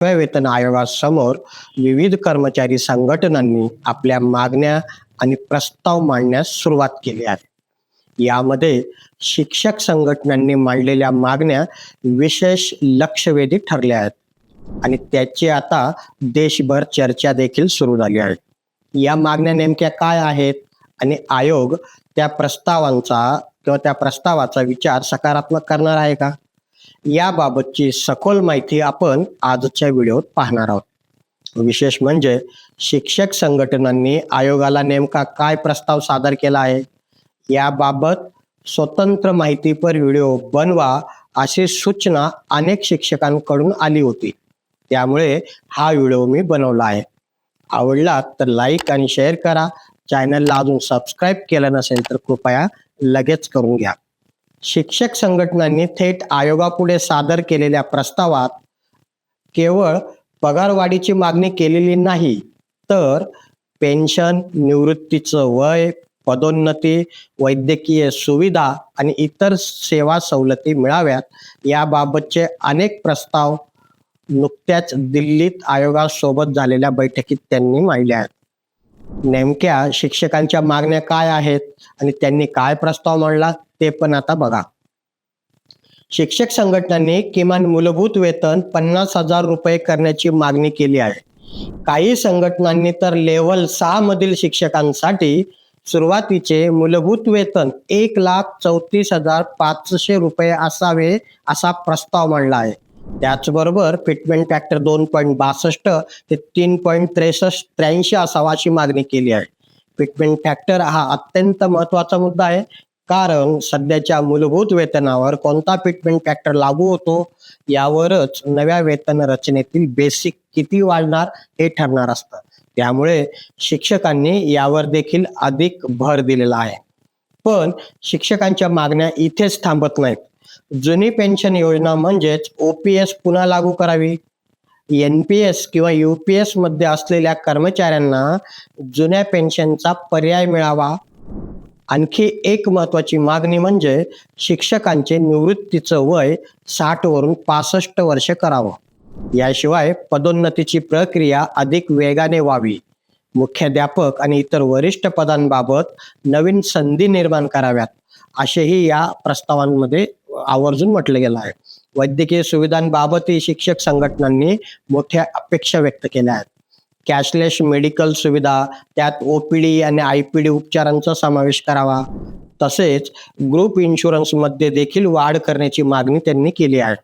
वेतन आयोगासमोर विविध कर्मचारी संघटनांनी आपल्या मागण्या आणि प्रस्ताव मांडण्यास सुरुवात केली आहे. यामध्ये शिक्षक संघटनांनी मांडलेल्या मागण्या विशेष लक्षवेधी ठरल्या आहेत आणि त्याची आता देशभर चर्चा देखील सुरू झाली आहे. या मागण्या नेमक्या काय आहेत आणि आयोग त्या प्रस्तावाचा विचार सकारात्मक करणार आहे का? याबाबतची सखोल माहिती आपण आजच्या व्हिडिओत पाहणार आहोत. विशेष म्हणजे शिक्षक संघटनांनी आयोगाला नेमका काय प्रस्ताव सादर केला आहे याबाबत स्वतंत्र माहितीपर व्हिडिओ बनवा अशी सूचना अनेक शिक्षकांकडून आली होती. त्यामुळे हा व्हिडिओ मी बनवला आहे. आवडला तर लाईक आणि शेअर करा. चॅनलला अजून सबस्क्राईब केलं नसेल तर कृपया लगेच करून घ्या. शिक्षक संघटनांनी थेट आयोगापुढे सादर केलेल्या प्रस्तावात केवळ पगारवाढीची मागणी केलेली नाही, तर पेन्शन, निवृत्तीचं वय, पदोन्नती, वैद्यकीय सुविधा आणि इतर सेवा सवलती मिळाव्यात याबाबतचे अनेक प्रस्ताव नुकत्याच दिल्लीत आयोगासोबत झालेल्या बैठकीत त्यांनी मांडले आहेत. नेमक्या शिक्षकांच्या मागण्या काय आहेत आणि त्यांनी काय प्रस्ताव मांडला ते पण आता बघा. शिक्षक संघटनांनी किमान मूलभूत वेतन 50,000 रुपये करण्याची मागणी केली आहे. काही संघटनांनी तर लेव्हल 6 मधील शिक्षकांसाठी सुरुवातीचे मूलभूत वेतन 1,34,500 रुपये असावे असा प्रस्ताव मांडला आहे. त्याचबरोबर फिटमेंट फॅक्टर 2.62 ते 3.63 असावा अशी मागणी केली आहे. फिटमेंट फॅक्टर हा अत्यंत महत्वाचा मुद्दा आहे, कारण सध्याच्या मूलभूत वेतनावर कोणता फिटमेंट फॅक्टर लागू होतो यावरच नव्या वेतन रचनेतील बेसिक किती वाढणार हे ठरणार असतं. त्यामुळे शिक्षकांनी यावर देखील अधिक भर दिलेला आहे. पण शिक्षकांच्या मागण्या इथेच थांबत नाहीत. जुनी पेन्शन योजना म्हणजेच OPS पुन्हा लागू करावी. NPS किंवा UPS मध्ये असलेल्या कर्मचाऱ्यांना जुन्या पेन्शनचा पर्याय मिळावा. आणखी एक महत्वाची मागणी म्हणजे शिक्षकांचे निवृत्तीचं वय 60 वरून 65 वर्ष करावं. याशिवाय पदोन्नतीची प्रक्रिया अधिक वेगाने व्हावी. मुख्याध्यापक आणि इतर वरिष्ठ पदांबाबत नवीन संधी निर्माण कराव्यात असेही या प्रस्तावांमध्ये आवर्जून म्हटलं गेलं आहे. वैद्यकीय सुविधांबाबतही शिक्षक संघटनांनी मोठ्या अपेक्षा व्यक्त केल्या आहेत. कॅशलेस मेडिकल सुविधा, त्यात OPD आणि IPD उपचारांचा समावेश करावा. तसेच ग्रुप इन्शुरन्समध्ये देखील वाढ करण्याची मागणी त्यांनी केली आहे.